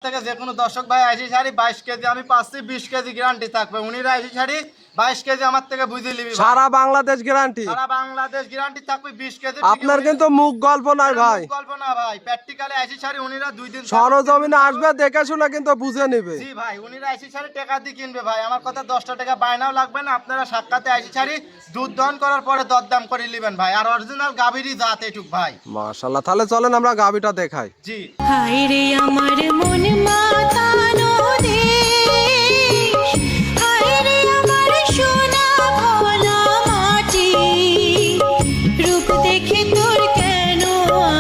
থেকে যে কোনো দর্শক ভাই আইসি শাড়ি 22 কেজি আমি পাচ্ছি, 20 কেজি গ্যারান্টি থাকবে। উনিরা আইসি শাড়ি 22 কেজি আমার থেকে বুঝে নিবি। সারা বাংলাদেশ গ্যারান্টি, সারা বাংলাদেশ গ্যারান্টি থাকবে 20 কেজি। আপনার কিন্তু মুখ গল্প নাই ভাই, মুখ গল্প না ভাই, প্র্যাকটিক্যালি আইসি শাড়ি উনিরা 2 দিন সরজমিনে আসবে, দেখে শুনে কিন্তু বুঝে নেবে। জি ভাই, উনিরা আইসি শাড়ি টাকা দিয়ে কিনবে ভাই, আমার কথা 10টা টাকা বায়নাও লাগবে না। আপনারা সাক্ষাতে আইসি শাড়ি দুধ দহন করার পরে দরদাম করে নেবেন ভাই। আর অরিজিনাল গাভীরই জাত এটুক ভাই। মাশাআল্লাহ, তাহলে চলেন আমরা গাভীটা দেখাই। জি হায় রে আমার মন মাতানো দেশ, হায় রে আমার সোনা ভোলা মাটি, রূপ দেখে তোর কেন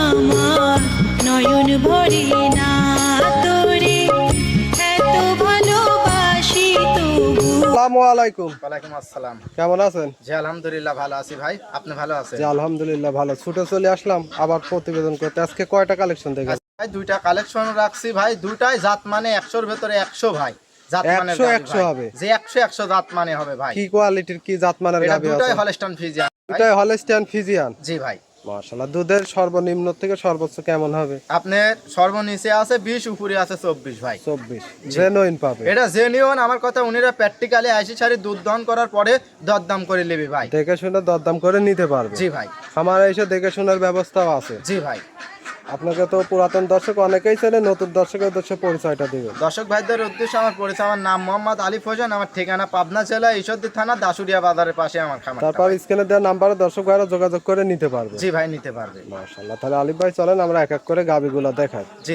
আমার নয়ন ভরে না, তোরে এত ভালোবাসি তবু। আসসালামু আলাইকুম। ওয়ালাইকুম আসসালাম। কেমন আছেন? জি আলহামদুলিল্লাহ ভালো আছি ভাই, আপনি ভালো আছেন? জি আলহামদুলিল্লাহ ভালো। ছুটে চলে আসলাম আবার প্রতিবেদন করতে। আজকে কয়টা কালেকশন দেখেন? ভাই দুইটা কালেকশন রাখছি ভাই, দুইটাই জাত মানে 100-র ভেতরে 100 ভাই। জাত মানে 100 হবে, যে 100 জাত মানে হবে ভাই। কি কোয়ালিটির কি জাতমানের এটা গাভী আছে? দুটাই হলস্টাইন ফ্রিজিয়ান। দুটাই হলস্টিয়ান ফ্রিজিয়ান। জি ভাই। মাশাআল্লাহ, দুধের সর্বনিম্ন থেকে সর্বোচ্চ কেমন হবে? আপনার সর্বনিচে আছে 20, উপরে আছে 24 ভাই। 24 জেনুইন পাবে। এটা জেনুইন, আমার কথা উনিরা প্র্যাকটিক্যালি আইসি শাড়ি দুধ দহন করার পরে দরদাম করে নেবে ভাই। দেখে শুনে দরদাম করে নিতে পারবে। জি ভাই। আমার এসে দেখে শোনার ব্যবস্থাও আছে। জি ভাই। আপনাকে তো পুরাতন দর্শক অনেকেই চেনে, নতুন দর্শকের উদ্দেশ্যে পরিচয়টা দিবেন। দর্শক ভাইদের উদ্দেশ্যে আমার পরিচয়, আমার নাম মোহাম্মদ আলিফ হোসেন, আমার ঠিকানা পাবনা জেলা ঈশ্বরদী থানা দাসুরিয়া বাজারের পাশে আমার খামার। তারপর স্ক্রিনে দেওয়া নাম্বারে দর্শক ভাইরা যোগাযোগ করে নিতে পারবে। জি ভাই, নিতে পারবে। মাশাআল্লাহ, তাহলে আলিফ ভাই চলেন আমরা এক এক করে গাবিগুলো দেখাই। জি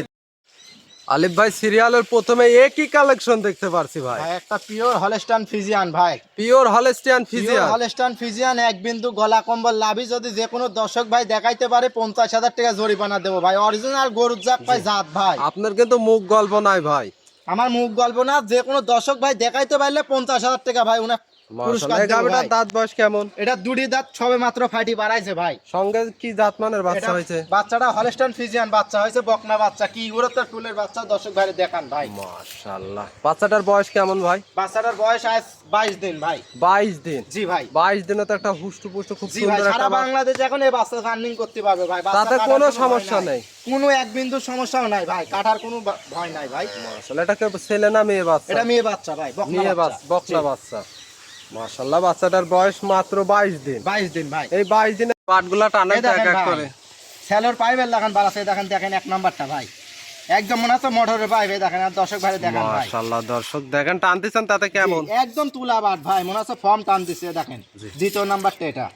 আলিফ ভাই, সিরিয়ালের প্রথমে একই কালেকশন দেখতে পারছি ভাই। ভাই, একটা পিওর হলস্টাইন ফ্রিজিয়ান ভাই। Pure Holstein Friesian. Holstein Friesian এক বিন্দু গলা কম্বল লাভি যদি যে কোনো দর্শক ভাই দেখাইতে পারে 50,000 টাকা জরিমানা দেবো ভাই। অরিজিনাল গরুর জাত ভাই, জাত ভাই। আপনার কিন্তু মুখ গল্প নাই ভাই। আমার মুখ গল্প না, যে কোনো দর্শক ভাই দেখাইতে পারলে 50,000 টাকা ভাই উনার পুরস্কার মাশাআল্লাহ, এই দেবো গাবিটার ভাই। দাঁত বয়স কেমন? এটা দুটি দাঁত সবে মাত্র ফাটি বাড়াইছে ভাই। সঙ্গে কি জাতমানের বাচ্চা এটা হয়েছে? বাচ্চাটা হলস্টাইন ফ্রিজিয়ান বাচ্চা হয়েছে, বকনা বাচ্চা, কি গুরুত্ব ফুলের বাচ্চা। দর্শক ভাই দেখান ভাই। মাশাআল্লাহ, বাচ্চাটার বয়স কেমন ভাই? বাচ্চাটার বয়স আজ 22 দিন ভাই। 22 দিন। জি ভাই। 22 দিনে তো একটা হুষ্টপুষ্ট খুব জি ভাই, সুন্দর সারা একটা বাংলাদেশ এখন এই বাচ্চা রানিং করতে পারবে ভাই। বাচ্চা তাতে কাটার কোনো ভয় সমস্যা নাই। নেই। কোনো এক বিন্দু সমস্যাও নাই ভাই, কাটার কোনো ভয় নাই ভাই। মাশাআল্লাহ, এটা কি ছেলে না মেয়ে বাচ্চা? এটা মেয়ে বাচ্চা ভাই, বকনা মেয়ে বাচ্চা। বকনা বাচ্চা। মাশাআল্লাহ, বাচ্চাটার বয়স মাত্র 22 দিন। 22 দিন ভাই। এই 22 দিনে পাটগুলা টানে এই তো এক দেখেন এক ভাই, করে। স্যালোর পাইপের লাগান বাড়াছে, দেখেন দেখেন এক নাম্বারটা ভাই, একদম মনে হচ্ছে মোটরের পাইপ। এই দেখেন, আর দর্শক ভাই দেখেন ভাই, মাশাআল্লাহ, দর্শক দেখেন টানতেছেন তাতে কেমন? জি, একদম তুলা বাট ভাই, মনে হচ্ছে ফর্ম টান দিচ্ছে। দেখেন দ্বিতীয় নাম্বারটা এটা।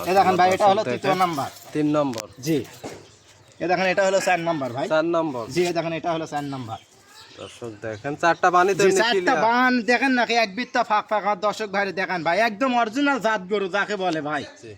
এই দেখেন ভাই, এটা হলো তৃতীয় নাম্বার। 3 নম্বর। জি, এই দেখেন এটা হলো 4 নাম্বার ভাই। 4 নম্বর। জি, এই দেখেন এটা হলো 4 নাম্বার। দর্শক দেখেন চারটা বানি তো জি, এমনি চারটা clear। বান দেখেন নাকি, এক বিত্তা ফাঁক ফাঁক। আর দর্শক ভাই দেখেন ভাই, একদম অরিজিনাল জাত গরু যাকে বলে ভাই। জি,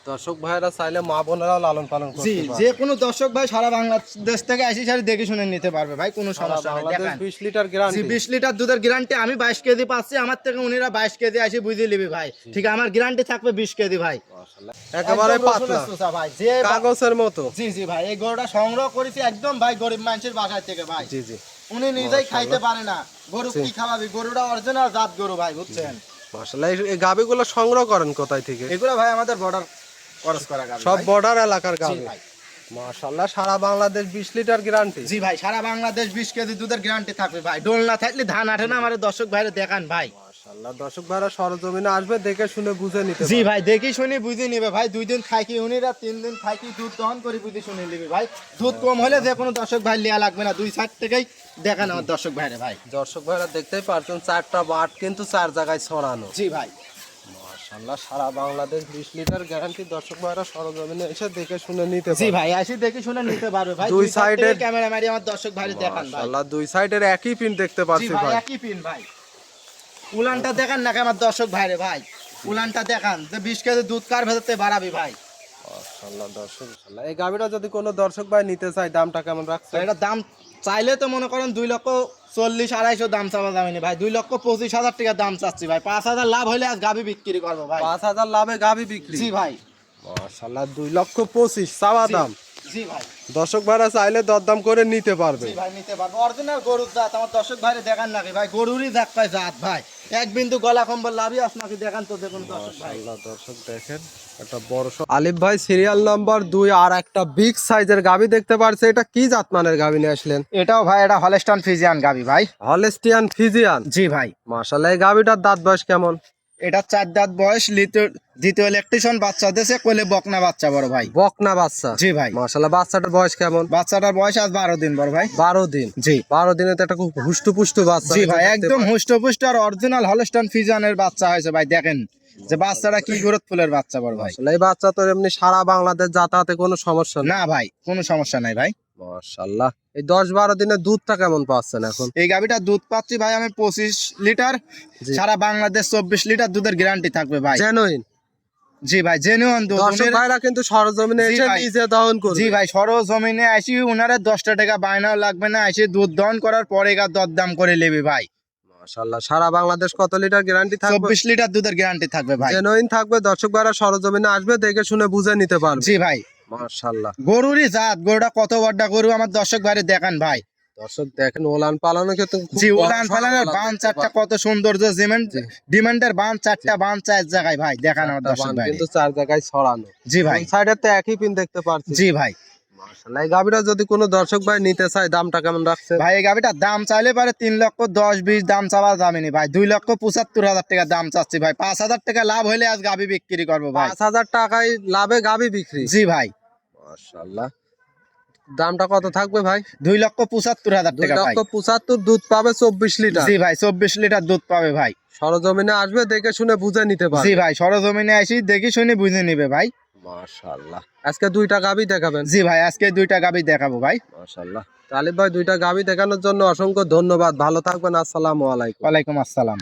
দর্শক ভাইরা চাইলে মা বোনেরাও লালন পালন জি, করতে পারে। যে কোনো দর্শক ভাই সারা বাংলাদেশ থেকে আইসি শাড়ি দেখে শুনে নিতে পারবে ভাই, কোনো সমস্যা নেই। বাংলাদেশ দেখেন 20 লিটার জি, গ্যারান্টি। 20 লিটার দুধের গ্যারান্টি। আমি 22 কেজি পাচ্ছি, আমার থেকে উনিরা 22 কেজি আসি বুঝে নিবি ভাই। ঠিক আছে, আমার গ্যারান্টি থাকবে 20 কেজি ভাই। মাশাআল্লাহ, একেবারে একদম পাতলা রসুনের চোষা ভাই, যে কাগজের মতো। জি জি ভাই, এই গরুটা সংগ্রহ করেছি একদম ভাই গরিব মানুষের বাসায় থেকে ভাই। জি জি, উনি নিজেই খাইতে পারে না, গরু কি খাওয়াবি? গরুটা অরিজিনাল জাত গরু ভাই, বুঝছেন? মাশাআল্লাহ, এই গাবিগুলো সংগ্রহ করেন কোথায় থেকে? এগুলো ভাই আমাদের বর্ডার খরচ করা গাবি সব ভাই। বর্ডার এলাকার জি গাবি। ভাই। মাশাআল্লাহ, সারা বাংলাদেশ 20 লিটার গ্যারান্টি। জি ভাই, সারা বাংলাদেশ 20 কেজি দুধের গ্যারান্টি থাকবে ভাই। ডোল না থাকলে ধান আঠে না, আমার দর্শক ভাইরে দেখান ভাই। মাশাআল্লাহ, দর্শক ভাইরা সরজমিনে আসবে, দেখে শুনে বুঝে নিতে জি পারবে। ভাই, দেখি শুনি বুঝে নিবে ভাই। 2 দিন থাকি উনিরা, 3 দিন থাকি দুধ দহন করে বুঝে শুনে নিবে ভাই। দুধ কম হলে যে কোনো দর্শক ভাই লিয়া লাগবে না, 2 সাইড থেকেই দেখান আমার দর্শক ভাইরে ভাই। দর্শক ভাইরা দেখতেই পারছেন চারটা বাট কিন্তু 4 জায়গায় ছড়ানো। জি ভাই। মাশাআল্লাহ, সারা বাংলাদেশ 20 লিটার গ্যারান্টি। দর্শক ভাইরা সরজমিনে এসে দেখে শুনে নিতে জি পারবে। ভাই, আসি দেখি শুনে নিতে পারবে ভাই। দুই 2 সাইডে সাইডের- ক্যামেরা মারি আমার দর্শক ভাইরে দেখান ভাই। মাশাআল্লাহ, দুই সাইডের একই পিন দেখতে জি পাচ্ছি ভাই, ভাই। একই পিন ভাই। উলানটা দেখান নাকি আমার দর্শক ভাইরে ভাই, উলানটা দেখান যে 20 কেজি দুধ কার ভেতরতে বাড়াবি ভাই। মাশাআল্লাহ, দর্শক মাশাআল্লাহ, এই গাবিটা যদি কোনো দর্শক ভাই নিতে চায় দামটা কেমন তো রাখছে? এটা দাম চাইলে তো মনে করেন 2,40,000-2,500 দাম চাওয়া যাবে ভাই। 2,25,000 টাকা দাম চাচ্ছি ভাই। 5,000 লাভ হলে আজ গাবি বিক্রি করবো ভাই। 5,000 লাভে গাবি বিক্রি। জি ভাই। মাশাআল্লাহ, 2,25,000 চাওয়া জি। দাম। জি ভাই। দর্শক ভাইরা চাইলে দরদাম করে নিতে পারবে। জি ভাই, নিতে পারবো। অরিজিনাল গরুর জাত আমার দর্শক ভাইরে দেখান নাকি ভাই, গরুরই জাত পায় জাত ভাই। এক বিন্দু গলা কম্বল লাভই আস নাকি দেখান তো দেখুন দর্শক ভাই। মাশাআল্লাহ দর্শক দেখেন একটা বড় আলিফ ভাই সিরিয়াল নাম্বার 2 আর একটা বিগ সাইজের গাবি দেখতে পারছে, এটা কি জাতমানের গাবি নিয়ে আসলেন? এটাও ভাই এটা হলস্টাইন ফ্রিজিয়ান গাবি ভাই। হলস্টিয়ান ফিজিয়ান, জি ভাই। মাশাআল্লাহ এই গাবিটার দাঁত বয়স কেমন? এটা 4 দাঁত বয়স, দ্বিতীয় ল্যাকটেশন বাচ্চা দেশে, কোলে বকনা বাচ্চা বড় ভাই। বকনা বাচ্চা, জি ভাই। মাশাআল্লাহ বাচ্চাটার বয়স কেমন? বাচ্চাটার বয়স আজ 12 দিন বড় ভাই। 12 দিন, জি 12 দিনে তো একটা খুব হুষ্টপুষ্ট বাচ্চা। জি ভাই, একদম হুষ্টপুষ্ট আর অরিজিনাল হলস্টাইন ফ্রিজিয়ানের বাচ্চা হয়েছে ভাই। দেখেন যে বাচ্চাটা কি গ্রোথ ফুলের বাচ্চা বড় ভাই। আসলে এই বাচ্চা তো এমনি সারা বাংলাদেশ যাতায়াতে কোনো সমস্যা নেই। না ভাই, কোনো সমস্যা নাই ভাই। মাশাআল্লাহ এই 10-12 দিনের দুধটা কেমন পাচ্ছেন এখন? এই গাবিটা দুধ পাচ্ছি ভাই আমি 25 লিটার, জি। সারা বাংলাদেশ 24 লিটার দুধের গ্যারান্টি থাকবে ভাই। জেনুইন, জি ভাই, জেনুইন দুধ। দর্শক ভাইরা কিন্তু সরজমিনে জি এসে ভাই। নিজে দহন করবে। জি ভাই, সরজমিনে আসি উনারে 10 টাকা বায়নাও লাগবে না, এসে দুধ দহন করার পরে গা দরদাম করে নেবে ভাই। মাশাআল্লাহ সারা বাংলাদেশ কত লিটার গ্যারান্টি থাকবে? 24 লিটার দুধের গ্যারান্টি থাকবে ভাই। জেনুইন থাকবে, দর্শক ভাইরা সরজমিনে আসবে, দেখে শুনে বুঝে নিতে পারবে। জি ভাই, মাশাআল্লাহ গরুরই জাত, গরুটা কত বড়টা গরু আমার দর্শক ভাইরে দেখান ভাই। দর্শক দেখেন ওলান পালানোর ক্ষেত্রে খুব জি, বড় উলান পালানের সড়ক বান দেখতে চারটা পারবে। কত সৌন্দর্য, ডিমান্ডের বান চারটা, বান 4 জায়গায় ভাই, দেখান আমার একটা দর্শক বান ভাই। কিন্তু 4 জায়গায় ছড়ানো। জি ভাই। সাইডে তো একই পিন দেখতে পাচ্ছি। জি ভাই। মাশাআল্লাহ এই গাবিটা যদি কোনো দর্শক ভাই নিতে চায় দামটা কেমন রাখছে? ভাই এই গাবিটার দাম চাইলে পারে 3,10,20 দাম চাওয়া যাবেনি ভাই। 2,75,000 টাকা দাম চাচ্ছি ভাই। 5,000 টাকা লাভ হলে আজ গাবি বিক্রি করবো ভাই। 5,000 টাকায় লাভে গাবি বিক্রি। জি ভাই। মাশাআল্লাহ দামটা কত থাকবে ভাই? 2,75,000 টাকা ভাই। 2,75,000 দুধ পাবে 24 লিটার। জি ভাই, 24 লিটার দুধ পাবে ভাই। সরজমিনে আসবে, দেখে শুনে বুঝে নিতে জি পারবে। ভাই, সরজমিনে আসি দেখি শুনে বুঝে নিবে ভাই। মাশাআল্লাহ আজকে 2টা গাবি দেখাবেন? জি ভাই, আজকে 2টা গাবি দেখাবো ভাই। মাশাআল্লাহ তালিব ভাই 2টা গাবি দেখানোর জন্য অসংখ্য ধন্যবাদ, ভালো থাকবেন, আসসালামু আলাইকুম। ওয়ালাইকুম আসসালাম।